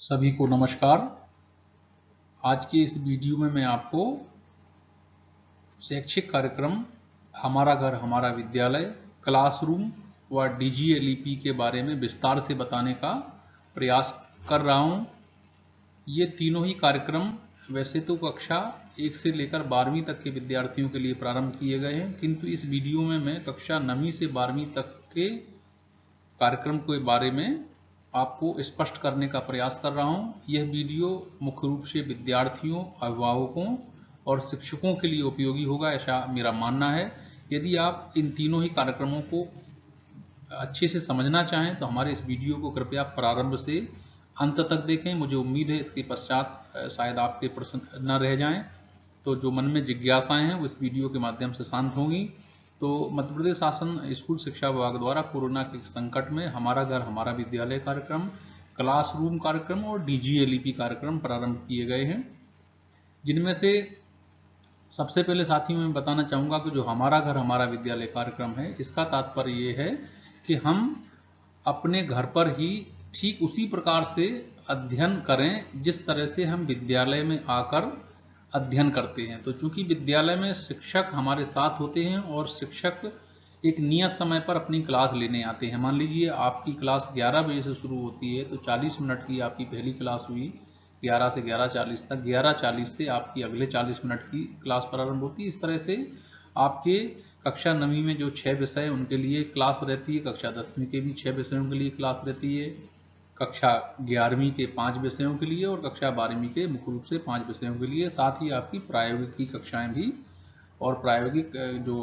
सभी को नमस्कार। आज के इस वीडियो में मैं आपको शैक्षिक कार्यक्रम हमारा घर हमारा विद्यालय, क्लासरूम व DGLEP के बारे में विस्तार से बताने का प्रयास कर रहा हूं। ये तीनों ही कार्यक्रम वैसे तो कक्षा 1 से लेकर 12वीं तक के विद्यार्थियों के लिए प्रारंभ किए गए हैं, किंतु इस वीडियो में मैं कक्षा 9वीं से 12वीं तक के कार्यक्रम के बारे में आपको स्पष्ट करने का प्रयास कर रहा हूं। यह वीडियो मुख्य रूप से विद्यार्थियों, अभिभावकों और शिक्षकों के लिए उपयोगी होगा, ऐसा मेरा मानना है। यदि आप इन तीनों ही कार्यक्रमों को अच्छे से समझना चाहें तो हमारे इस वीडियो को कृपया प्रारंभ से अंत तक देखें। मुझे उम्मीद है इसके पश्चात शायद आपके प्रश्न न रह जाएं, तो जो मन में जिज्ञासाएं हैं वो इस वीडियो के माध्यम से शांत होंगी। तो मध्य प्रदेश शासन स्कूल शिक्षा विभाग द्वारा कोरोना के संकट में हमारा घर हमारा विद्यालय कार्यक्रम, क्लासरूम कार्यक्रम और DGLEP कार्यक्रम प्रारंभ किए गए हैं, जिनमें से सबसे पहले साथियों मैं बताना चाहूँगा कि जो हमारा घर हमारा विद्यालय कार्यक्रम है, इसका तात्पर्य ये है कि हम अपने घर पर ही ठीक उसी प्रकार से अध्ययन करें जिस तरह से हम विद्यालय में आकर अध्ययन करते हैं। तो चूंकि विद्यालय में शिक्षक हमारे साथ होते हैं और शिक्षक एक नियत समय पर अपनी क्लास लेने आते हैं। मान लीजिए आपकी क्लास 11 बजे से शुरू होती है, तो 40 मिनट की आपकी पहली क्लास हुई 11 से 11:40 तक, 11:40 से आपकी अगले 40 मिनट की क्लास प्रारंभ होती है। इस तरह से आपके कक्षा 9वीं में जो 6 विषय उनके लिए क्लास रहती है, कक्षा 10वीं के भी 6 विषयों के लिए क्लास रहती है, कक्षा 11वीं के 5 विषयों के लिए और कक्षा 12वीं के मुख्य रूप से 5 विषयों के लिए। साथ ही आपकी प्रायोगिक की कक्षाएं भी और प्रायोगिक जो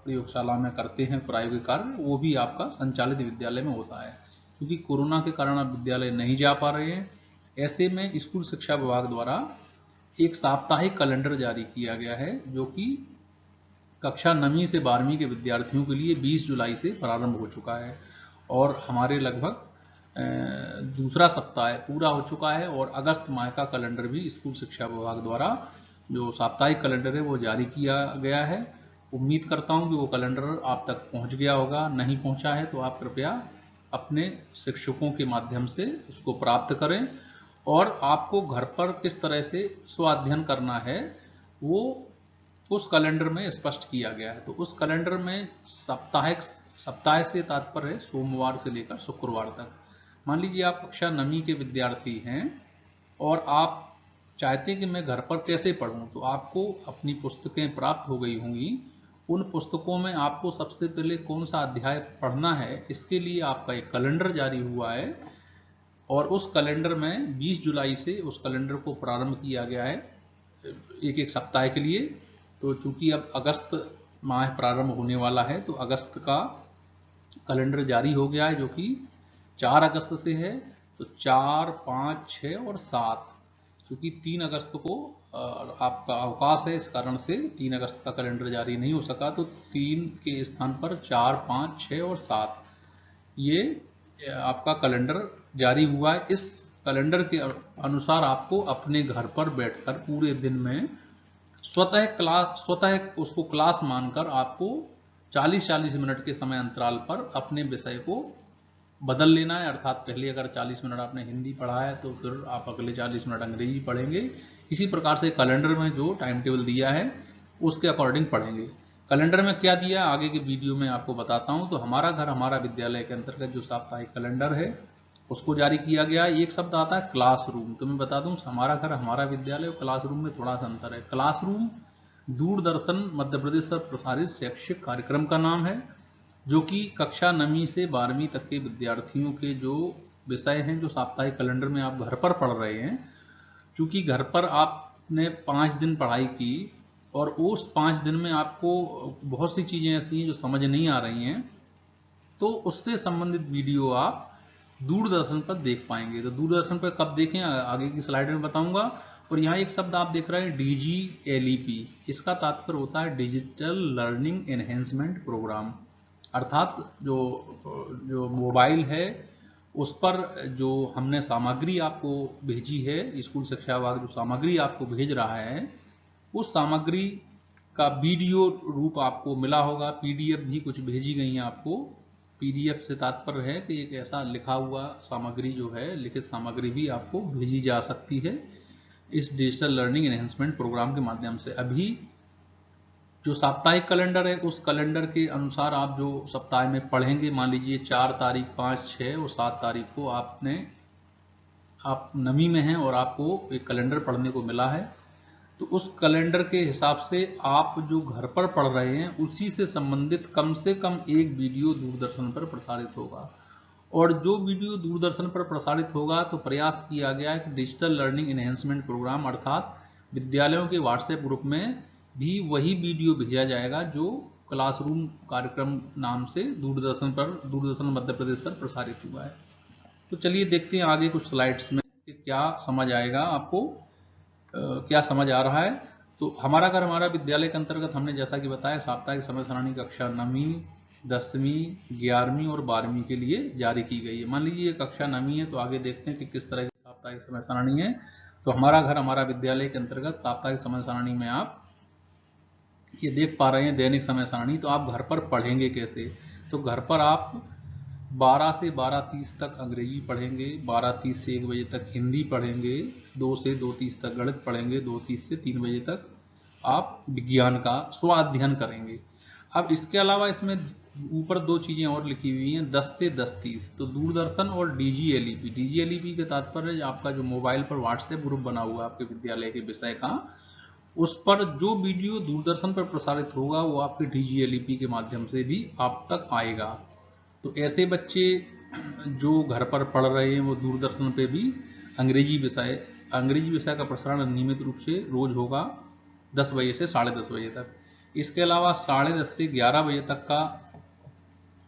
प्रयोगशाला में करते हैं प्रायोगिक कार्य, वो भी आपका संचालित विद्यालय में होता है। क्योंकि कोरोना के कारण आप विद्यालय नहीं जा पा रहे हैं, ऐसे में स्कूल शिक्षा विभाग द्वारा एक साप्ताहिक कैलेंडर जारी किया गया है, जो कि कक्षा 9वीं से 12वीं के विद्यार्थियों के लिए 20 जुलाई से प्रारंभ हो चुका है और हमारे लगभग दूसरा सप्ताह पूरा हो चुका है और अगस्त माह का कैलेंडर भी स्कूल शिक्षा विभाग द्वारा जो साप्ताहिक कैलेंडर है वो जारी किया गया है। उम्मीद करता हूं कि वो कैलेंडर आप तक पहुंच गया होगा। नहीं पहुंचा है तो आप कृपया अपने शिक्षकों के माध्यम से उसको प्राप्त करें और आपको घर पर किस तरह से स्वाध्ययन करना है वो उस कैलेंडर में स्पष्ट किया गया है। तो उस कैलेंडर में सप्ताह से तात्पर्य है सोमवार से लेकर शुक्रवार तक। मान लीजिए आप कक्षा 9वीं के विद्यार्थी हैं और आप चाहते हैं कि मैं घर पर कैसे पढूं, तो आपको अपनी पुस्तकें प्राप्त हो गई होंगी। उन पुस्तकों में आपको सबसे पहले कौन सा अध्याय पढ़ना है, इसके लिए आपका एक कैलेंडर जारी हुआ है और उस कैलेंडर में 20 जुलाई से उस कैलेंडर को प्रारंभ किया गया है एक एक सप्ताह के लिए। तो चूंकि अब अगस्त माह प्रारंभ होने वाला है तो अगस्त का कैलेंडर जारी हो गया है, जो कि 4 अगस्त से है। तो 4, 5, 6 और 7, चूंकि 3 अगस्त को आपका अवकाश है, इस कारण से 3 अगस्त का कैलेंडर जारी नहीं हो सका। तो 3 के स्थान पर 4, 5, 6 और 7 ये आपका कैलेंडर जारी हुआ है। इस कैलेंडर के अनुसार आपको अपने घर पर बैठकर पूरे दिन में स्वतः उसको क्लास मानकर आपको 40-40 मिनट के समय अंतराल पर अपने विषय को बदल लेना है। अर्थात पहले अगर 40 मिनट आपने हिंदी पढ़ा है तो फिर आप अगले 40 मिनट अंग्रेजी पढ़ेंगे। इसी प्रकार से कैलेंडर में जो टाइम टेबल दिया है उसके अकॉर्डिंग पढ़ेंगे। कैलेंडर में क्या दिया आगे के वीडियो में आपको बताता हूं। तो हमारा घर हमारा विद्यालय के अंतर्गत जो साप्ताहिक कैलेंडर है उसको जारी किया गया। एक शब्द आता है क्लासरूम। तो मैं बता दूं हमारा घर हमारा विद्यालय और क्लासरूम में थोड़ा सा अंतर है। क्लासरूम दूरदर्शन मध्य प्रदेश पर प्रसारित शैक्षिक कार्यक्रम का नाम है, जो कि कक्षा 9वीं से 12वीं तक के विद्यार्थियों के जो विषय हैं जो साप्ताहिक कैलेंडर में आप घर पर पढ़ रहे हैं, चूंकि घर पर आपने 5 दिन पढ़ाई की और उस 5 दिन में आपको बहुत सी चीज़ें ऐसी हैं जो समझ नहीं आ रही हैं, तो उससे संबंधित वीडियो आप दूरदर्शन पर देख पाएंगे। तो दूरदर्शन पर कब देखें आगे की स्लाइड में बताऊंगा। और यहाँ एक शब्द आप देख रहे हैं DGLEP। इसका तात्पर्य होता है डिजिटल लर्निंग एनहेंसमेंट प्रोग्राम। अर्थात जो जो मोबाइल है उस पर जो हमने सामग्री आपको भेजी है, स्कूल शिक्षा विभाग जो सामग्री आपको भेज रहा है उस सामग्री का वीडियो रूप आपको मिला होगा। PDF भी कुछ भेजी गई हैं आपको, PDF से तात्पर्य है कि एक ऐसा लिखा हुआ सामग्री जो है, लिखित सामग्री भी आपको भेजी जा सकती है इस डिजिटल लर्निंग एनहेंसमेंट प्रोग्राम के माध्यम से। अभी जो साप्ताहिक कैलेंडर है, उस कैलेंडर के अनुसार आप जो सप्ताह में पढ़ेंगे, मान लीजिए 4 तारीख, 5, 6 और 7 तारीख को आप नवी में हैं और आपको एक कैलेंडर पढ़ने को मिला है, तो उस कैलेंडर के हिसाब से आप जो घर पर पढ़ रहे हैं उसी से संबंधित कम से कम एक वीडियो दूरदर्शन पर प्रसारित होगा। और जो वीडियो दूरदर्शन पर प्रसारित होगा तो प्रयास किया गया है कि डिजिटल लर्निंग एनहेंसमेंट प्रोग्राम अर्थात विद्यालयों के व्हाट्सएप ग्रुप में भी वही वीडियो भेजा जाएगा जो क्लासरूम कार्यक्रम नाम से दूरदर्शन मध्य प्रदेश पर प्रसारित हुआ है। तो चलिए देखते हैं आगे कुछ स्लाइड्स में कि क्या समझ आएगा आपको, क्या समझ आ रहा है। तो हमारा घर हमारा विद्यालय के अंतर्गत हमने जैसा कि बताया साप्ताहिक समय सारणी कक्षा 9वीं, 10वीं, 11वीं और 12वीं के लिए जारी की गई है। मान लीजिए ये कक्षा 9वीं है, तो आगे देखते हैं कि किस तरह की साप्ताहिक समय सारणी है। तो हमारा घर हमारा विद्यालय के अंतर्गत साप्ताहिक समय सारणी में आप ये देख पा रहे हैं दैनिक समय सारणी। तो आप घर पर पढ़ेंगे कैसे? तो घर पर आप 12 से 12:30 तक अंग्रेजी पढ़ेंगे, 12:30 से 1 बजे तक हिंदी पढ़ेंगे, 2 से 2:30 तक गणित पढ़ेंगे, 2:30 से 3 बजे तक आप विज्ञान का स्वाध्ययन करेंगे। अब इसके अलावा इसमें ऊपर 2 चीज़ें और लिखी हुई हैं, 10 से 10:30। तो दूरदर्शन और DGLEP के तात्पर्य आपका जो मोबाइल पर व्हाट्सएप ग्रुप बना हुआ है आपके विद्यालय के विषय का, उस पर जो वीडियो दूरदर्शन पर प्रसारित होगा वो आपके DGLEP के माध्यम से भी आप तक आएगा। तो ऐसे बच्चे जो घर पर पढ़ रहे हैं वो दूरदर्शन पे भी अंग्रेजी विषय का प्रसारण नियमित रूप से रोज होगा 10 बजे से 10:30 बजे तक। इसके अलावा 10:30 से 11 बजे तक का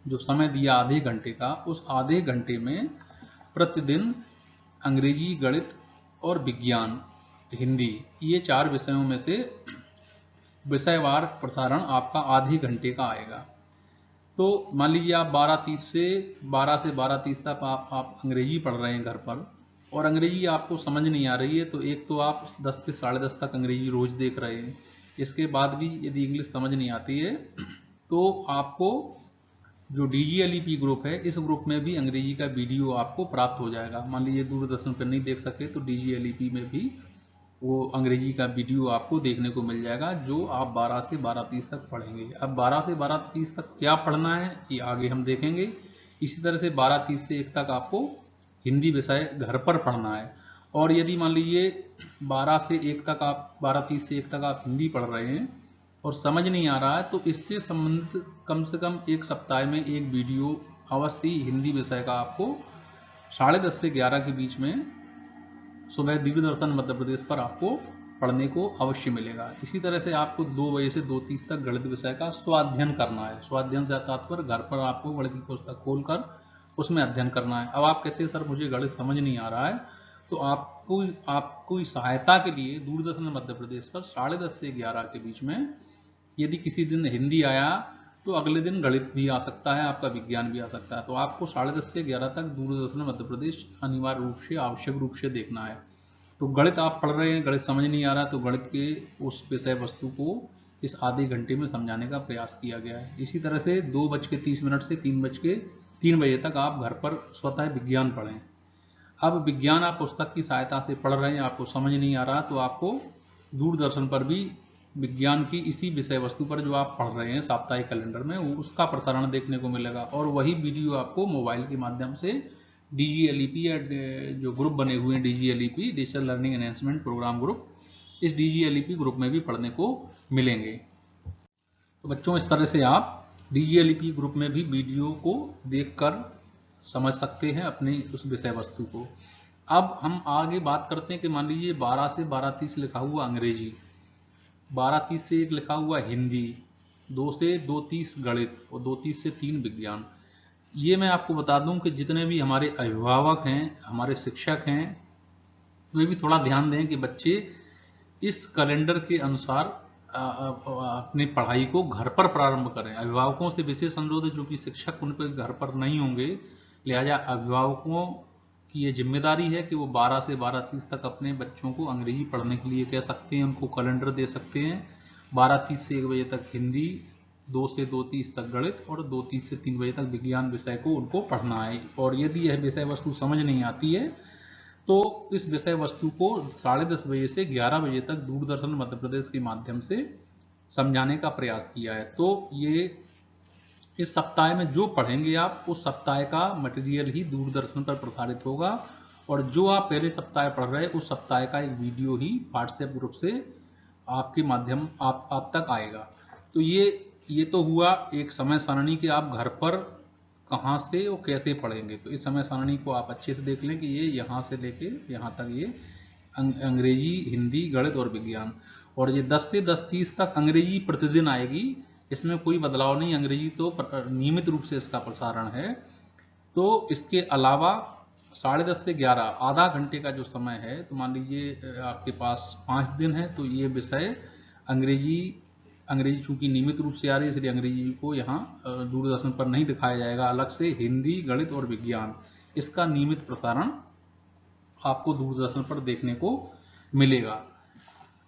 जो समय दिया आधे घंटे का, उस आधे घंटे में प्रतिदिन अंग्रेजी, गणित और विज्ञान, हिंदी, ये 4 विषयों में से विषयवार प्रसारण आपका आधे घंटे का आएगा। तो मान लीजिए आप 12 से 12:30 तक आप अंग्रेजी पढ़ रहे हैं घर पर, और अंग्रेजी आपको समझ नहीं आ रही है, तो एक तो आप 10 से 10:30 तक अंग्रेजी रोज देख रहे हैं। इसके बाद भी यदि इंग्लिश समझ नहीं आती है तो आपको जो DGLEP ग्रुप है, इस ग्रुप में भी अंग्रेजी का वीडियो आपको प्राप्त हो जाएगा। मान लीजिए दूरदर्शन पर नहीं देख सके तो DGLEP में भी वो अंग्रेजी का वीडियो आपको देखने को मिल जाएगा जो आप 12 से 12:30 तक पढ़ेंगे। अब 12 से 12:30 तक क्या पढ़ना है ये आगे हम देखेंगे। इसी तरह से 12:30 से 1 तक आपको हिंदी विषय घर पर पढ़ना है। और यदि मान लीजिए 12:30 से 1 तक आप हिंदी पढ़ रहे हैं और समझ नहीं आ रहा है, तो इससे संबंधित कम से कम एक सप्ताह में एक वीडियो अवश्य हिंदी विषय का आपको 10:30 से 11 के बीच में सुबह दूरदर्शन मध्य प्रदेश पर आपको पढ़ने को अवश्य मिलेगा। इसी तरह से आपको 2 बजे से 2:30 तक गणित विषय का स्वाध्ययन करना है। स्वाध्ययन से तात्पर्य घर पर आपको गणित की पुस्तक खोलकर उसमें अध्ययन करना है। अब आप कहते हैं सर मुझे गणित समझ नहीं आ रहा है, तो आपको सहायता के लिए दूरदर्शन मध्य प्रदेश पर 10:30 से 11 के बीच में यदि किसी दिन हिंदी आया तो अगले दिन गणित भी आ सकता है, आपका विज्ञान भी आ सकता है। तो आपको 10:30 से 11 तक दूरदर्शन मध्य प्रदेश अनिवार्य रूप से आवश्यक रूप से देखना है। तो गणित आप पढ़ रहे हैं, गणित समझ नहीं आ रहा, तो गणित के उस विषय वस्तु को इस आधे घंटे में समझाने का प्रयास किया गया है। इसी तरह से 2:30 से 3 बजे तक आप घर पर स्वतः विज्ञान पढ़ें। अब विज्ञान आप पुस्तक की सहायता से पढ़ रहे हैं, आपको समझ नहीं आ रहा, तो आपको दूरदर्शन पर भी विज्ञान की इसी विषय वस्तु पर जो आप पढ़ रहे हैं साप्ताहिक कैलेंडर में, उसका प्रसारण देखने को मिलेगा। और वही वीडियो आपको मोबाइल के माध्यम से DGLEP या जो ग्रुप बने हुए हैं DGLEP digital learning enhancement programme group, इस DGLEP ग्रुप में भी पढ़ने को मिलेंगे। तो बच्चों इस तरह से आप DGLEP ग्रुप में भी वीडियो को देखकर समझ सकते हैं अपनी उस विषय वस्तु को। अब हम आगे बात करते हैं कि मान लीजिए 12 से 12:30 लिखा हुआ अंग्रेजी, 12:30 से 1 लिखा हुआ हिंदी, 2 से 2:30 गणित और 2:30 से 3 विज्ञान। ये मैं आपको बता दूं कि जितने भी हमारे अभिभावक हैं, हमारे शिक्षक हैं, वे भी थोड़ा ध्यान दें कि बच्चे इस कैलेंडर के अनुसार अपनी पढ़ाई को घर पर प्रारंभ करें। अभिभावकों से विशेष अनुरोध है, जो कि शिक्षक उन पर घर पर नहीं होंगे, लिहाजा अभिभावकों की ये जिम्मेदारी है कि वो 12 से 12:30 तक अपने बच्चों को अंग्रेजी पढ़ने के लिए कह सकते हैं, उनको कैलेंडर दे सकते हैं। 12:30 से 1 बजे तक हिंदी, 2 से 2:30 तक गणित और 2:30 से 3 बजे तक विज्ञान विषय को उनको पढ़ना है। और यदि यह विषय वस्तु समझ नहीं आती है तो इस विषय वस्तु को 10:30 बजे से 11 बजे तक दूरदर्शन मध्य प्रदेश के माध्यम से समझाने का प्रयास किया है। तो ये इस सप्ताह में जो पढ़ेंगे आप, उस सप्ताह का मटेरियल ही दूरदर्शन पर प्रसारित होगा, और जो आप पहले सप्ताह पढ़ रहे हैं उस सप्ताह का एक वीडियो ही व्हाट्सएप ग्रुप से आपके माध्यम आप तक आएगा। तो ये तो हुआ एक समय सारणी कि आप घर पर कहाँ से और कैसे पढ़ेंगे। तो इस समय सारणी को आप अच्छे से देख लें कि ये यहाँ से लेके यहाँ तक ये अंग्रेजी, हिंदी, गणित और विज्ञान, और ये 10 से 10:30 तक अंग्रेजी प्रतिदिन आएगी, इसमें कोई बदलाव नहीं। अंग्रेजी तो नियमित रूप से इसका प्रसारण है। तो इसके अलावा 10:30 से 11 आधा घंटे का जो समय है, तो मान लीजिए आपके पास 5 दिन है, तो ये विषय अंग्रेजी चूंकि नियमित रूप से आ रही है इसलिए अंग्रेजी को यहाँ दूरदर्शन पर नहीं दिखाया जाएगा। अलग से हिंदी, गणित और विज्ञान, इसका नियमित प्रसारण आपको दूरदर्शन पर देखने को मिलेगा।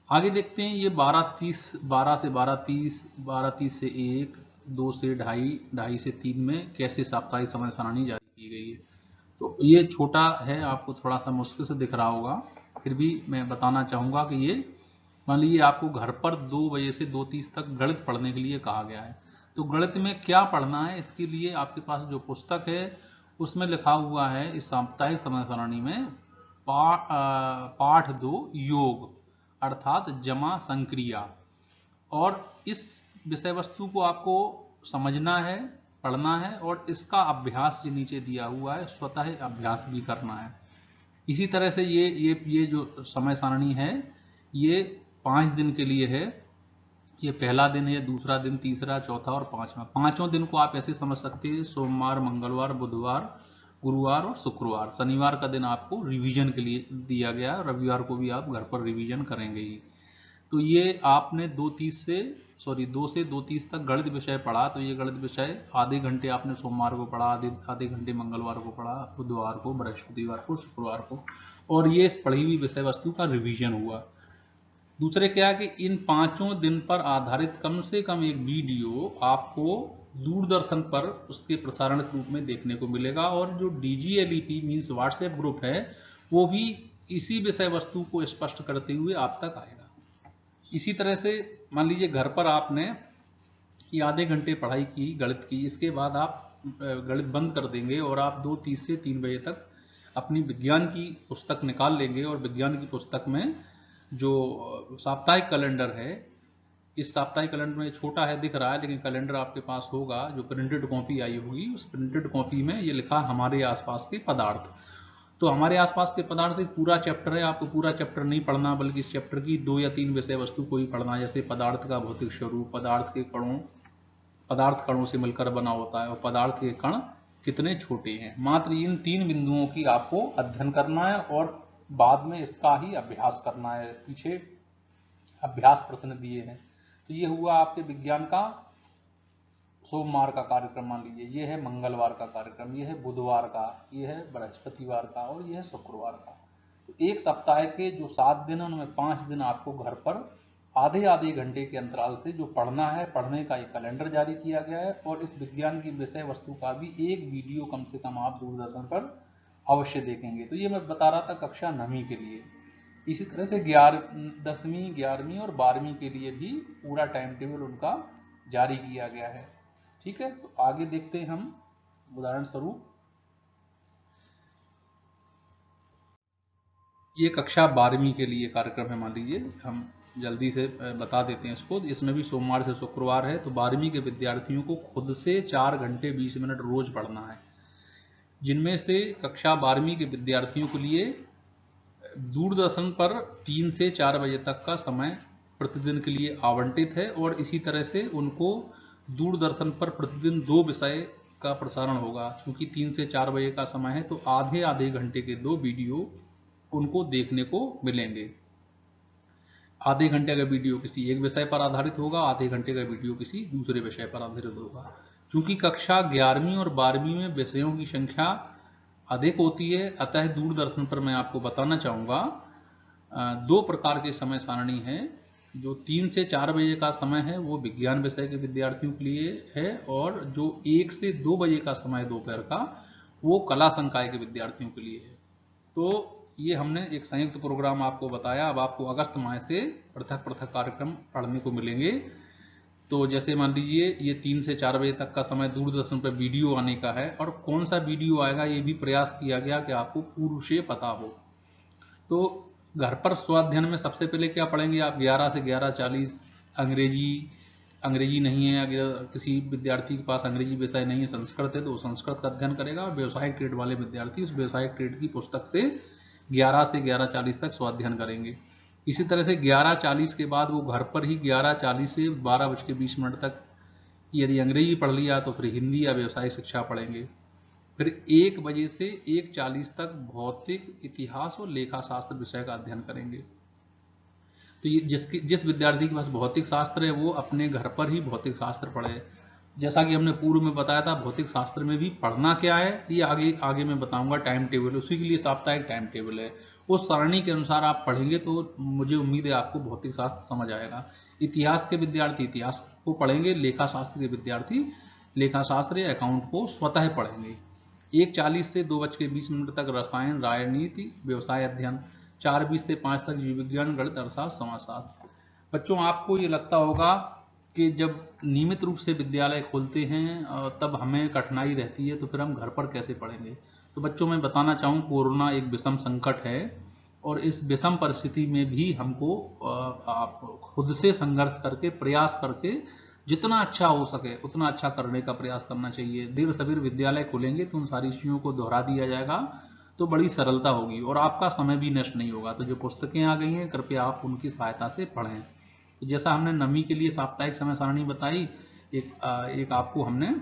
आगे देखते हैं ये 12 से 12:30, 12:30 से 1, 2 से 2:30, 2:30 से 3 में कैसे साप्ताहिक समय सारणी जारी की गई है। तो ये छोटा है, आपको थोड़ा सा मुश्किल से दिख रहा होगा, फिर भी मैं बताना चाहूँगा कि ये मान लीजिए आपको घर पर 2 बजे से 2:30 तक गणित पढ़ने के लिए कहा गया है। तो गणित में क्या पढ़ना है, इसके लिए आपके पास जो पुस्तक है उसमें लिखा हुआ है इस साप्ताहिक समय सारणी में पाठ 2 योग अर्थात जमा संक्रिया, और इस विषय वस्तु को आपको समझना है, पढ़ना है, और इसका अभ्यास जो नीचे दिया हुआ है स्वतः अभ्यास भी करना है। इसी तरह से ये जो समय सारणी है ये 5 दिन के लिए है। ये पहला दिन है, दूसरा दिन, तीसरा, चौथा और पांचवा। पांचों दिन को आप ऐसे समझ सकते हैं सोमवार, मंगलवार, बुधवार, गुरुवार और शुक्रवार। शनिवार का दिन आपको रिवीजन के लिए दिया गया, रविवार को भी आप घर पर रिवीजन करेंगे ही। तो ये आपने 2 से 2:30 तक गणित विषय पढ़ा, तो ये गणित विषय आधे घंटे आपने सोमवार को पढ़ा, आधे घंटे मंगलवार को पढ़ा, बुधवार को, बृहस्पतिवार को, शुक्रवार को, और ये इस पढ़ी हुई विषय वस्तु का रिवीजन हुआ। दूसरे क्या है कि इन 5 दिन पर आधारित कम से कम एक वीडियो आपको दूरदर्शन पर उसके प्रसारण के रूप में देखने को मिलेगा, और जो DGLEP मीन्स व्हाट्सएप ग्रुप है वो भी इसी विषय वस्तु को स्पष्ट करते हुए आप तक आएगा। इसी तरह से मान लीजिए घर पर आपने ये आधे घंटे पढ़ाई की गणित की, इसके बाद आप गणित बंद कर देंगे और आप 2:30 से 3 बजे तक अपनी विज्ञान की पुस्तक निकाल लेंगे, और विज्ञान की पुस्तक में जो साप्ताहिक कैलेंडर है, इस साप्ताहिक कैलेंडर में छोटा है दिख रहा है, लेकिन कैलेंडर आपके पास होगा, जो प्रिंटेड कॉपी आई होगी, उस प्रिंटेड कॉपी में ये लिखा हमारे आसपास के पदार्थ। तो हमारे आसपास के पदार्थ एक पूरा चैप्टर है, आपको पूरा चैप्टर नहीं पढ़ना, बल्कि इस चैप्टर की 2 या 3 विषय वस्तु को ही पढ़ना, जैसे पदार्थ का भौतिक स्वरूप, पदार्थ कणों से मिलकर बना होता है, और पदार्थ के कण कितने छोटे हैं। मात्र इन 3 बिंदुओं की आपको अध्ययन करना है, और बाद में इसका ही अभ्यास करना है। पीछे अभ्यास प्रश्न दिए हैं। तो ये हुआ आपके विज्ञान का सोमवार का कार्यक्रम, मान लीजिए ये है मंगलवार का कार्यक्रम, ये है बुधवार का, ये है बृहस्पतिवार का, और ये है शुक्रवार का। तो एक सप्ताह के जो 7 दिन है उनमें 5 दिन आपको घर पर आधे घंटे के अंतराल से जो पढ़ना है, पढ़ने का एक कैलेंडर जारी किया गया है, और इस विज्ञान की विषय वस्तु का भी एक वीडियो कम से कम आप दूरदर्शन पर अवश्य देखेंगे। तो ये मैं बता रहा था कक्षा 9वीं के लिए। इसी तरह से 10वीं, 11वीं और 12वीं के लिए भी पूरा टाइम टेबल उनका जारी किया गया है। ठीक है, तो आगे देखते हैं हम उदाहरण स्वरूप। ये कक्षा 12वीं के लिए कार्यक्रम है, मान लीजिए हम जल्दी से बता देते हैं इसको। इसमें भी सोमवार से शुक्रवार है। तो 12वीं के विद्यार्थियों को खुद से 4 घंटे 20 मिनट रोज पढ़ना है, जिनमें से कक्षा 12वीं के विद्यार्थियों के लिए दूरदर्शन पर 3 से 4 बजे तक का समय प्रतिदिन के लिए आवंटित है, और इसी तरह से उनको दूरदर्शन पर प्रतिदिन 2 विषय का प्रसारण होगा। क्योंकि 3 से 4 बजे का समय है, तो आधे घंटे के 2 वीडियो उनको देखने को मिलेंगे। आधे घंटे का वीडियो किसी एक विषय पर आधारित होगा, आधे घंटे का वीडियो किसी दूसरे विषय पर आधारित होगा। चूंकि कक्षा 11वीं और 12वीं में विषयों की संख्या अधिक होती है, अतः दूरदर्शन पर मैं आपको बताना चाहूँगा 2 प्रकार के समय सारणी हैं। जो 3 से 4 बजे का समय है वो विज्ञान विषय के विद्यार्थियों के लिए है, और जो 1 से 2 बजे का समय दोपहर का वो कला संकाय के विद्यार्थियों के लिए है। तो ये हमने एक संयुक्त प्रोग्राम आपको बताया। अब आपको अगस्त माह से पृथक पृथक कार्यक्रम पढ़ने को मिलेंगे। तो जैसे मान लीजिए ये 3 से 4 बजे तक का समय दूरदर्शन पर वीडियो आने का है, और कौन सा वीडियो आएगा ये भी प्रयास किया गया कि आपको पूर्व से पता हो। तो घर पर स्वाध्ययन में सबसे पहले क्या पढ़ेंगे आप, 11 से 11:40 अंग्रेजी नहीं है, अगर किसी विद्यार्थी के पास अंग्रेजी विषय नहीं है, संस्कृत है, तो वो संस्कृत का अध्ययन करेगा। और व्यवसायिक ट्रेड वाले विद्यार्थी उस व्यवसायिक ट्रेड की पुस्तक से 11 से 11:40 तक स्वाध्ययन करेंगे। इसी तरह से 11:40 के बाद वो घर पर ही 11:40 से 12:20 तक यदि अंग्रेजी पढ़ लिया तो फिर हिंदी या व्यवसायिक शिक्षा पढ़ेंगे। फिर 1 बजे से 1:40 तक भौतिक, इतिहास और लेखा शास्त्र विषय का अध्ययन करेंगे। तो ये जिस विद्यार्थी के पास भौतिक शास्त्र है वो अपने घर पर ही भौतिक शास्त्र पढ़े। जैसा कि हमने पूर्व में बताया था, भौतिक शास्त्र में भी पढ़ना क्या है ये आगे मैं बताऊंगा। टाइम टेबल, उसी के लिए साप्ताहिक टाइम टेबल है, उस सरणी के अनुसार आप पढ़ेंगे तो मुझे उम्मीद है आपको भौतिक शास्त्र समझ आएगा। इतिहास के विद्यार्थी इतिहास को पढ़ेंगे, लेखा शास्त्र के विद्यार्थी लेखा शास्त्र या अकाउंट को स्वतः पढ़ेंगे। 1:40 से 2:20 तक रसायन, राजनीति, व्यवसाय अध्ययन। 4:20 से 5 तक जीव विज्ञान, गणित, अर्थशास्त्र, समाजशास्त्र। बच्चों आपको ये लगता होगा कि जब नियमित रूप से विद्यालय खोलते हैं तब हमें कठिनाई रहती है, तो फिर हम घर पर कैसे पढ़ेंगे। तो बच्चों मैं बताना चाहूँ, कोरोना एक विषम संकट है, और इस विषम परिस्थिति में भी हमको आप खुद से संघर्ष करके, प्रयास करके जितना अच्छा हो सके उतना अच्छा करने का प्रयास करना चाहिए। देर सवेर विद्यालय खुलेंगे तो उन सारी चीज़ों को दोहरा दिया जाएगा, तो बड़ी सरलता होगी और आपका समय भी नष्ट नहीं होगा। तो जो पुस्तकें आ गई हैं कृपया आप उनकी सहायता से पढ़ें। तो जैसा हमने नवी के लिए साप्ताहिक समय सारणी बताई, एक आपको हमने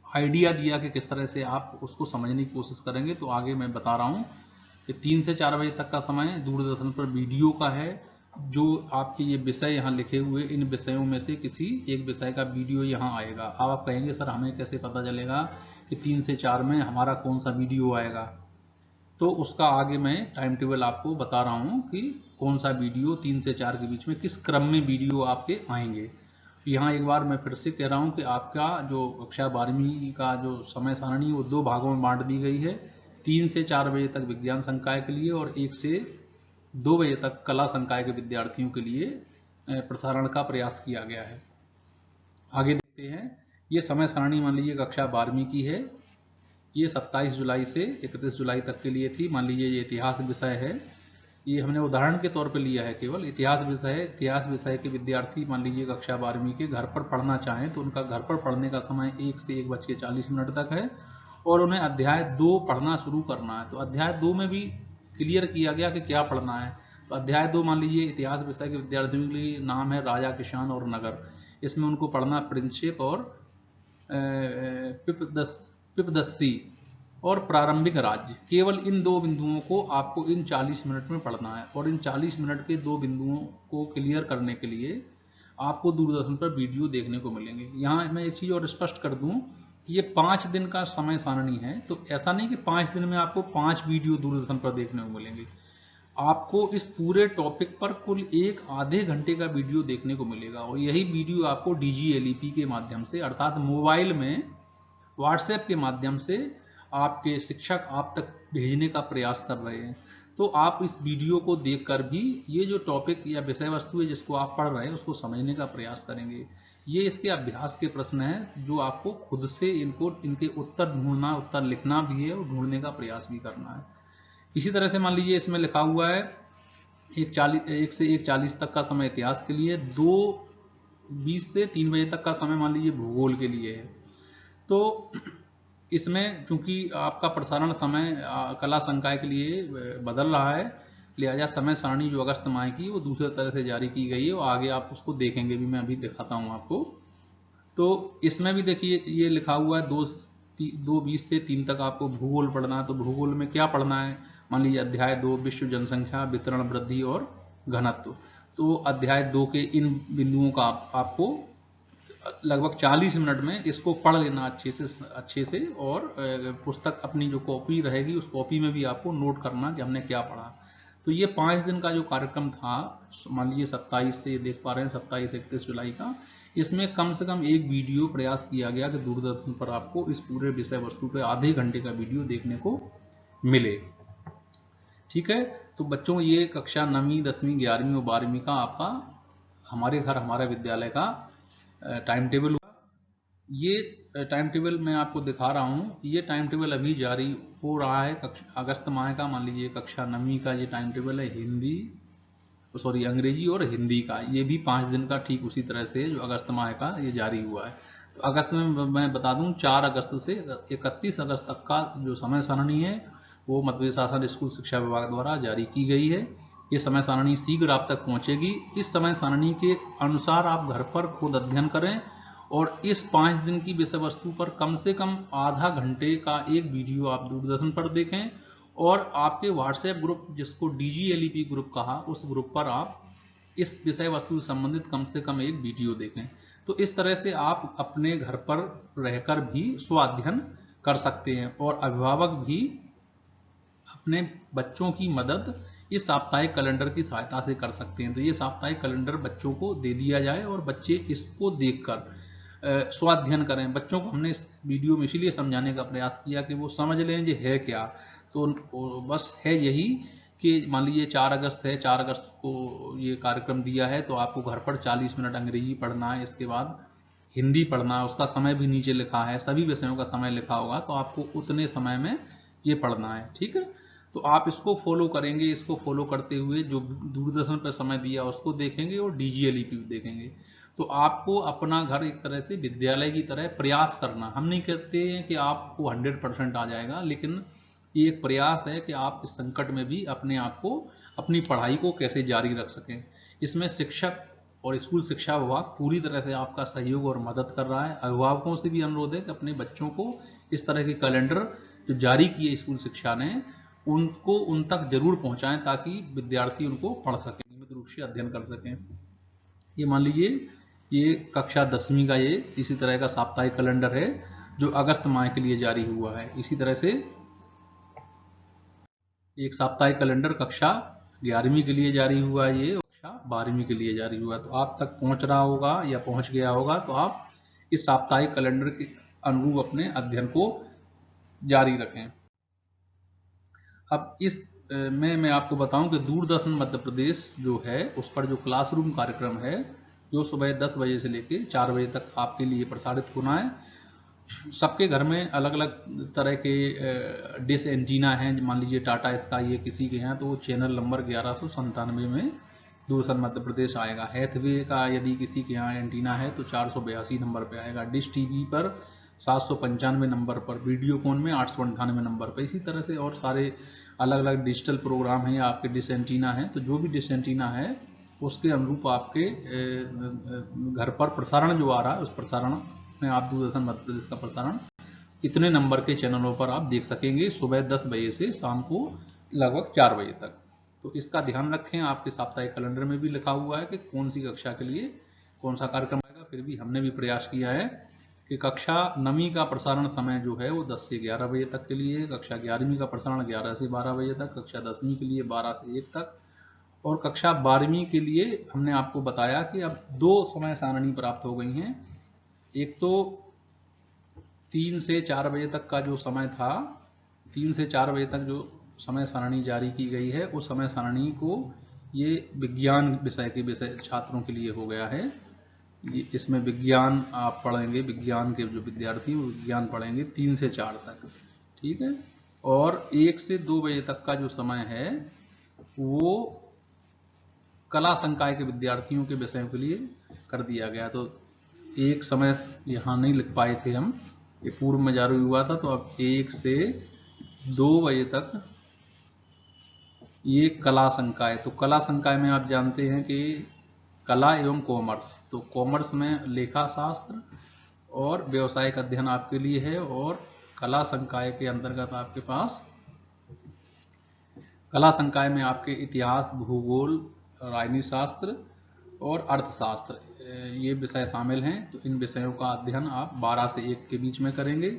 आइडिया दिया कि किस तरह से आप उसको समझने की कोशिश करेंगे। तो आगे मैं बता रहा हूँ कि 3 से 4 बजे तक का समय दूरदर्शन पर वीडियो का है। जो आपके ये विषय यहाँ लिखे हुए, इन विषयों में से किसी एक विषय का वीडियो यहाँ आएगा। अब आप कहेंगे सर हमें कैसे पता चलेगा कि 3 से 4 में हमारा कौन सा वीडियो आएगा। तो उसका आगे मैं टाइम टेबल आपको बता रहा हूँ कि कौन सा वीडियो 3 से 4 के बीच में किस क्रम में वीडियो आपके आएंगे। यहाँ एक बार मैं फिर से कह रहा हूँ कि आपका जो कक्षा 12वीं का जो समय सारणी वो 2 भागों में बांट दी गई है। 3 से 4 बजे तक विज्ञान संकाय के लिए और 1 से 2 बजे तक कला संकाय के विद्यार्थियों के लिए प्रसारण का प्रयास किया गया है। आगे देखते हैं, ये समय सारणी मान लीजिए कक्षा 12वीं की है। ये 27 जुलाई से 31 जुलाई तक के लिए थी। मान लीजिए ये इतिहास विषय है, ये हमने उदाहरण के तौर पे लिया है, केवल इतिहास विषय के विद्यार्थी मान लीजिए कक्षा 12वीं के घर पर पढ़ना चाहें तो उनका घर पर पढ़ने का समय 1 से 1:40 तक है, और उन्हें अध्याय 2 पढ़ना शुरू करना है। तो अध्याय 2 में भी क्लियर किया गया कि क्या पढ़ना है। तो अध्याय 2 मान लीजिए इतिहास विषय के विद्यार्थियों के लिए नाम है राजा, किसान और नगर। इसमें उनको पढ़ना प्रिंसशिप और पिपदस्सी और प्रारंभिक राज्य। केवल इन 2 बिंदुओं को आपको इन 40 मिनट में पढ़ना है, और इन 40 मिनट के 2 बिंदुओं को क्लियर करने के लिए आपको दूरदर्शन पर वीडियो देखने को मिलेंगे। यहाँ मैं एक चीज़ और स्पष्ट कर दूँ, ये 5 दिन का समय सारणी है, तो ऐसा नहीं कि 5 दिन में आपको 5 वीडियो दूरदर्शन पर देखने को मिलेंगे। आपको इस पूरे टॉपिक पर कुल एक आधे घंटे का वीडियो देखने को मिलेगा, और यही वीडियो आपको DGLEP के माध्यम से, अर्थात मोबाइल में व्हाट्सएप के माध्यम से आपके शिक्षक आप तक भेजने का प्रयास कर रहे हैं। तो आप इस वीडियो को देखकर भी ये जो टॉपिक या विषय वस्तु है जिसको आप पढ़ रहे हैं उसको समझने का प्रयास करेंगे। ये इसके अभ्यास के प्रश्न हैं जो आपको खुद से इनके उत्तर ढूंढना, उत्तर लिखना भी है और ढूंढने का प्रयास भी करना है। इसी तरह से मान लीजिए इसमें लिखा हुआ है 1 से 1:40 तक का समय इतिहास के लिए, 2:20 से 3 बजे तक का समय मान लीजिए भूगोल के लिए है। तो इसमें चूंकि आपका प्रसारण समय कला संकाय के लिए बदल रहा है, लिहाजा समय सारणी जो अगस्त माह की वो दूसरे तरह से जारी की गई है, और आगे आप उसको देखेंगे भी, मैं अभी दिखाता हूँ आपको। तो इसमें भी देखिए ये लिखा हुआ है 2:20 से 3 तक आपको भूगोल पढ़ना है। तो भूगोल में क्या पढ़ना है, मान लीजिए अध्याय 2 विश्व जनसंख्या, वितरण, वृद्धि और घनत्व। तो अध्याय 2 के इन बिंदुओं का आपको लगभग 40 मिनट में इसको पढ़ लेना अच्छे से, और पुस्तक अपनी जो कॉपी रहेगी उस कॉपी में भी आपको नोट करना कि हमने क्या पढ़ा। तो ये 5 दिन का जो कार्यक्रम था, मान लीजिए 27 से, ये देख पा रहे हैं 27-31 जुलाई का, इसमें कम से कम एक वीडियो प्रयास किया गया कि दूरदर्शन पर आपको इस पूरे विषय वस्तु पे आधे घंटे का वीडियो देखने को मिले। ठीक है, तो बच्चों ये कक्षा 9वीं 10वीं 11वीं और 12वीं का आपका हमारे घर हमारा विद्यालय का टाइम टेबल हुआ। ये टाइम टेबल मैं आपको दिखा रहा हूँ। ये टाइम टेबल अभी जारी हो रहा है अगस्त माह का। मान लीजिए कक्षा 9वीं का ये टाइम टेबल है, अंग्रेजी और हिंदी का। ये भी 5 दिन का ठीक उसी तरह से जो अगस्त माह का ये जारी हुआ है। तो अगस्त में मैं बता दूं 4 अगस्त से 31 अगस्त तक का जो समय सारणी है वो मध्य प्रदेश शासन स्कूल शिक्षा विभाग द्वारा जारी की गई है। ये समय सारणी शीघ्र आप तक पहुंचेगी। इस समय सारणी के अनुसार आप घर पर खुद अध्ययन करें और इस 5 दिन की विषय वस्तु पर कम से कम आधा घंटे का एक वीडियो आप दूरदर्शन पर देखें और आपके व्हाट्सएप ग्रुप, जिसको DGLEP ग्रुप कहा, उस ग्रुप पर आप इस विषय वस्तु से संबंधित कम से कम एक वीडियो देखें। तो इस तरह से आप अपने घर पर रहकर भी स्वाध्ययन कर सकते हैं और अभिभावक भी अपने बच्चों की मदद इस साप्ताहिक कैलेंडर की सहायता से कर सकते हैं। तो ये साप्ताहिक कैलेंडर बच्चों को दे दिया जाए और बच्चे इसको देखकर स्वाध्ययन करें। बच्चों को हमने इस वीडियो में इसीलिए समझाने का प्रयास किया कि वो समझ लें ये है क्या। तो बस है यही कि मान लीजिए 4 अगस्त है, 4 अगस्त को ये कार्यक्रम दिया है, तो आपको घर पर 40 मिनट अंग्रेजी पढ़ना है, इसके बाद हिंदी पढ़ना है। उसका समय भी नीचे लिखा है, सभी विषयों का समय लिखा होगा, तो आपको उतने समय में ये पढ़ना है। ठीक है, तो आप इसको फॉलो करेंगे। इसको फॉलो करते हुए जो दूरदर्शन पर समय दिया उसको देखेंगे और DGLEP देखेंगे। तो आपको अपना घर एक तरह से विद्यालय की तरह प्रयास करना। हम नहीं कहते हैं कि आपको 100% आ जाएगा, लेकिन ये एक प्रयास है कि आप इस संकट में भी अपने आप को, अपनी पढ़ाई को कैसे जारी रख सकें। इसमें शिक्षक और स्कूल शिक्षा विभाग पूरी तरह से आपका सहयोग और मदद कर रहा है। अभिभावकों से भी अनुरोध है कि अपने बच्चों को इस तरह के कैलेंडर जो जारी किए स्कूल शिक्षा ने, उनको उन तक जरूर पहुंचाएं ताकि विद्यार्थी उनको पढ़ सकें, नियमित रूप से अध्ययन कर सकें। ये मान लीजिए ये कक्षा 10वीं का ये इसी तरह का साप्ताहिक कैलेंडर है जो अगस्त माह के लिए जारी हुआ है। इसी तरह से एक साप्ताहिक कैलेंडर कक्षा 11वीं के लिए जारी हुआ है, ये कक्षा 12वीं के लिए जारी हुआ है। तो आप तक पहुंच रहा होगा या पहुंच गया होगा, तो आप इस साप्ताहिक कैलेंडर के अनुरूप अपने अध्ययन को जारी रखें। अब इस मैं आपको बताऊं कि दूरदर्शन मध्य प्रदेश जो है उस पर जो क्लासरूम कार्यक्रम है, जो सुबह 10 बजे से लेकर 4 बजे तक आपके लिए प्रसारित होना है। सबके घर में अलग अलग तरह के डिश एंटीना हैं। मान लीजिए टाटा स्काई है किसी के यहाँ, तो वो चैनल नंबर 1197 में दूरदर्शन मध्य प्रदेश आएगा। हैथवे का यदि किसी के यहाँ एंटीना है तो 482 नंबर पे आएगा। डिश टीवी पर 795 नंबर पर, वीडियोकॉन में 898 नंबर पर। इसी तरह से और सारे अलग अलग डिजिटल प्रोग्राम हैं या आपके डिश एंटीना हैं, तो जो भी डिश एंटीना है उसके अनुरूप आपके घर पर प्रसारण जो आ रहा है उस प्रसारण में आप दूरदर्शन मध्य प्रदेश का प्रसारण इतने नंबर के चैनलों पर आप देख सकेंगे, सुबह 10 बजे से शाम को लगभग 4 बजे तक। तो इसका ध्यान रखें। आपके साप्ताहिक कैलेंडर में भी लिखा हुआ है कि कौन सी कक्षा के लिए कौन सा कार्यक्रम आएगा। फिर भी हमने भी प्रयास किया है कि कक्षा 9वीं का प्रसारण समय जो है वो 10 से 11 बजे तक के लिए, कक्षा 11वीं का प्रसारण 11 से 12 बजे तक, कक्षा 10वीं के लिए 12 से 1 तक, और कक्षा 12वीं के लिए हमने आपको बताया कि अब 2 समय सारणी प्राप्त हो गई हैं। एक तो 3 से 4 बजे तक का जो समय था, 3 से 4 बजे तक जो समय सारणी जारी की गई है, उस समय सारणी को ये विज्ञान विषय के छात्रों के लिए हो गया है। इसमें विज्ञान आप पढ़ेंगे, विज्ञान के जो विद्यार्थी वो विज्ञान पढ़ेंगे 3 से 4 तक। ठीक है, और 1 से 2 बजे तक का जो समय है वो कला संकाय के विद्यार्थियों के विषयों के लिए कर दिया गया। तो एक समय यहाँ नहीं लिख पाए थे हम, ये पूर्व में जारी हुआ था, तो अब 1 से 2 बजे तक ये कला संकाय। तो कला संकाय में आप जानते हैं कि कला एवं कॉमर्स, तो कॉमर्स में लेखा शास्त्र और व्यवसायिक अध्ययन आपके लिए है, और कला संकाय के अंतर्गत आपके पास कला संकाय में आपके इतिहास, भूगोल, राजनीति शास्त्र और अर्थशास्त्र ये विषय शामिल हैं। तो इन विषयों का अध्ययन आप 12 से 1 के बीच में करेंगे।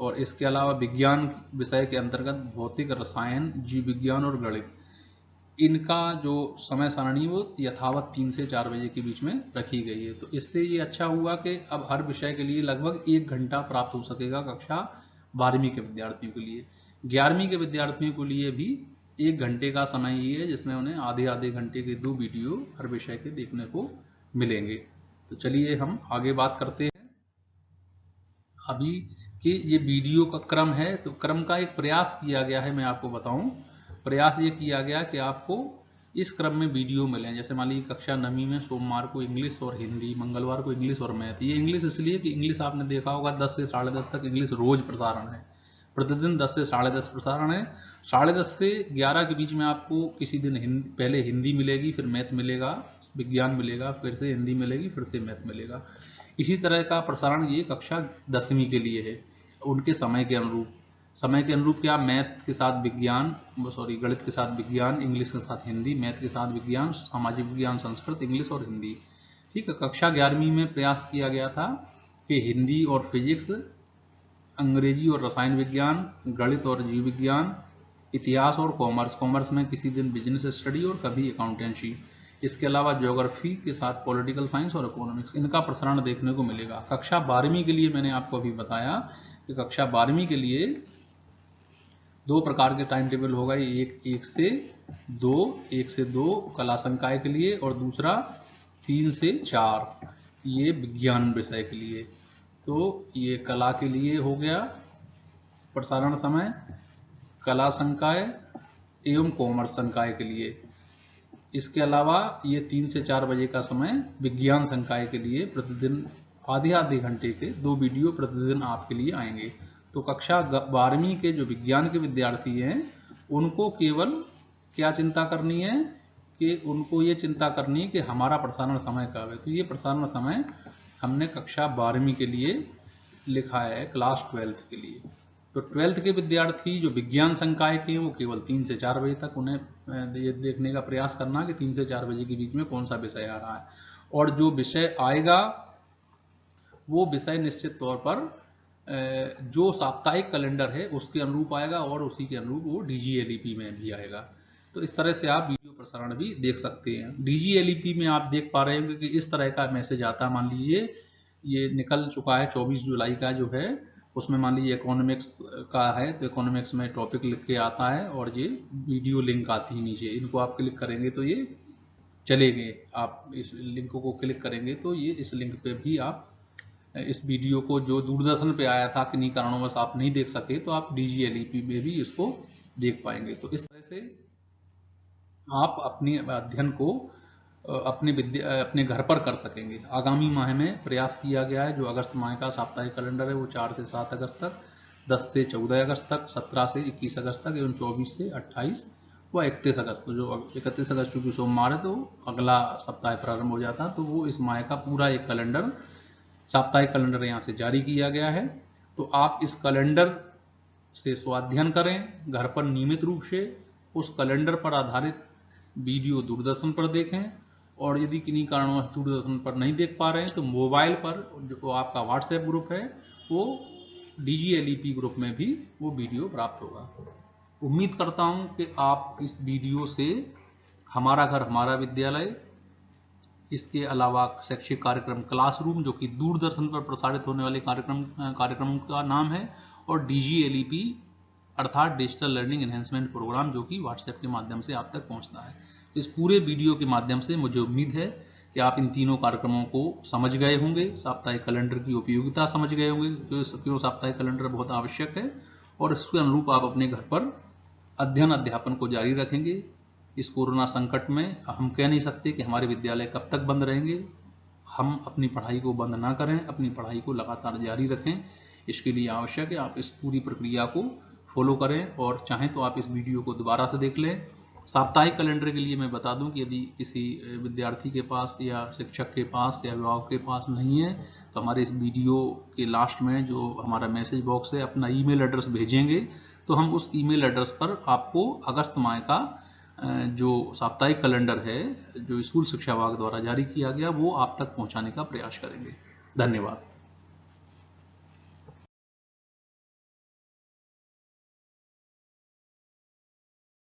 और इसके अलावा विज्ञान विषय के अंतर्गत भौतिक, रसायन, जीव विज्ञान और गणित, इनका जो समय सारणी वो यथावत 3 से 4 बजे के बीच में रखी गई है। तो इससे ये अच्छा हुआ कि अब हर विषय के लिए लगभग 1 घंटा प्राप्त हो सकेगा कक्षा 12वीं के विद्यार्थियों के लिए। 11वीं के विद्यार्थियों के लिए भी 1 घंटे का समय ही है, जिसमें उन्हें आधे आधे घंटे के 2 वीडियो हर विषय के देखने को मिलेंगे। तो चलिए हम आगे बात करते हैं। अभी कि ये वीडियो का क्रम है, तो क्रम का एक प्रयास किया गया है, मैं आपको बताऊं। प्रयास ये किया गया कि आपको इस क्रम में वीडियो मिलें। जैसे मान लीजिए कक्षा 9वीं में सोमवार को इंग्लिश और हिंदी, मंगलवार को इंग्लिश और मैथ। ये इंग्लिश इसलिए कि इंग्लिश आपने देखा होगा 10 से 10:30 तक इंग्लिश रोज प्रसारण है, प्रतिदिन 10 से 10:30 प्रसारण है। 10:30 से 11 के बीच में आपको किसी दिन पहले हिंदी मिलेगी, फिर मैथ मिलेगा, विज्ञान मिलेगा, फिर से हिंदी मिलेगी, फिर से मैथ मिलेगा। इसी तरह का प्रसारण ये कक्षा 10वीं के लिए है, उनके समय के अनुरूप क्या, मैथ के साथ विज्ञान, गणित के साथ विज्ञान, इंग्लिश के साथ हिंदी, मैथ के साथ विज्ञान, सामाजिक विज्ञान, संस्कृत, इंग्लिश और हिंदी। ठीक है। कक्षा 11वीं में प्रयास किया गया था कि हिंदी और फिजिक्स, अंग्रेजी और रसायन विज्ञान, गणित और जीव विज्ञान, इतिहास और कॉमर्स में किसी दिन बिजनेस स्टडी और कभी अकाउंटेंसी। इसके अलावा ज्योग्राफी के साथ पॉलिटिकल साइंस और इकोनॉमिक्स, इनका प्रसारण देखने को मिलेगा। कक्षा 12वीं के लिए मैंने आपको अभी बताया कि कक्षा 12वीं के लिए 2 प्रकार के टाइम टेबल होगा। एक से 2 कला संकाय के लिए, और दूसरा 3 से 4 ये विज्ञान विषय के लिए। तो ये कला के लिए हो गया प्रसारण समय, कला संकाय एवं कॉमर्स संकाय के लिए। इसके अलावा ये 3 से 4 बजे का समय विज्ञान संकाय के लिए, प्रतिदिन आधे घंटे के 2 वीडियो प्रतिदिन आपके लिए आएंगे। तो कक्षा 12वीं के जो विज्ञान के विद्यार्थी हैं, उनको केवल क्या चिंता करनी है कि उनको ये चिंता करनी है कि हमारा प्रसारण समय कब है। तो ये प्रसारण समय हमने कक्षा 12वीं के लिए लिखा है, क्लास 12th के लिए। तो 12th के विद्यार्थी जो विज्ञान संकाय के हैं, वो केवल 3 से 4 बजे तक उन्हें ये देखने का प्रयास करना कि 3 से 4 बजे के बीच में कौन सा विषय आ रहा है, और जो विषय आएगा वो विषय निश्चित तौर पर जो साप्ताहिक कैलेंडर है उसके अनुरूप आएगा, और उसी के अनुरूप वो DGLEP में भी आएगा। तो इस तरह से आप वीडियो प्रसारण भी देख सकते हैं। DGLEP में आप देख पा रहे होंगे कि इस तरह का मैसेज आता है। मान लीजिए ये निकल चुका है 24 जुलाई का जो है, उसमें मान लीजिए इकोनॉमिक्स का है, तो इकोनॉमिक्स में टॉपिक लिख के आता है, और ये वीडियो लिंक आती है नीचे। इनको आप क्लिक करेंगे तो ये चलेंगे। आप इस लिंक को क्लिक करेंगे तो ये इस लिंक पे भी आप इस वीडियो को, जो दूरदर्शन पे आया था किन्हीं कारणों से आप नहीं देख सके, तो आप DGLEP में भी इसको देख पाएंगे। तो इस तरह से आप अपने अध्ययन को अपने घर पर कर सकेंगे। आगामी माह में प्रयास किया गया है, जो अगस्त माह का साप्ताहिक कैलेंडर है वो 4 से 7 अगस्त तक, 10 से 14 अगस्त तक, 17 से 21 अगस्त तक, एवं 24 से 28 व 31 अगस्त। जो 31 अगस्त चूंकि सोमवार है तो अगला सप्ताह प्रारंभ हो जाता, तो वो इस माह का पूरा एक कैलेंडर, साप्ताहिक कैलेंडर यहाँ से जारी किया गया है। तो आप इस कैलेंडर से स्वाध्ययन करें, घर पर नियमित रूप से उस कैलेंडर पर आधारित वीडियो दूरदर्शन पर देखें, और यदि किन्हीं कारणों से दूरदर्शन पर नहीं देख पा रहे हैं तो मोबाइल पर जो आपका व्हाट्सएप ग्रुप है, वो DGLEP ग्रुप में भी वो वीडियो प्राप्त होगा। उम्मीद करता हूं कि आप इस वीडियो से हमारा घर हमारा विद्यालय, इसके अलावा शैक्षिक कार्यक्रम क्लासरूम, जो कि दूरदर्शन पर प्रसारित होने वाले कार्यक्रम का नाम है, और DGLEP अर्थात डिजिटल लर्निंग एनहेंसमेंट प्रोग्राम, जो कि व्हाट्सएप के माध्यम से आप तक पहुंचता है। इस पूरे वीडियो के माध्यम से मुझे उम्मीद है कि आप इन तीनों कार्यक्रमों को समझ गए होंगे, साप्ताहिक कैलेंडर की उपयोगिता समझ गए होंगे, क्यों साप्ताहिक कैलेंडर बहुत आवश्यक है, और इसके अनुरूप आप अपने घर पर अध्ययन अध्यापन को जारी रखेंगे। इस कोरोना संकट में हम कह नहीं सकते कि हमारे विद्यालय कब तक बंद रहेंगे। हम अपनी पढ़ाई को बंद ना करें, अपनी पढ़ाई को लगातार जारी रखें। इसके लिए आवश्यक है आप इस पूरी प्रक्रिया को फॉलो करें, और चाहें तो आप इस वीडियो को दोबारा से देख लें। साप्ताहिक कैलेंडर के लिए मैं बता दूं कि यदि किसी विद्यार्थी के पास या शिक्षक के पास या अभिभावक के पास नहीं है, तो हमारे इस वीडियो के लास्ट में जो हमारा मैसेज बॉक्स है, अपना ईमेल एड्रेस भेजेंगे, तो हम उस ईमेल एड्रेस पर आपको अगस्त माह का जो साप्ताहिक कैलेंडर है, जो स्कूल शिक्षा विभाग द्वारा जारी किया गया, वो आप तक पहुंचाने का प्रयास करेंगे। धन्यवाद।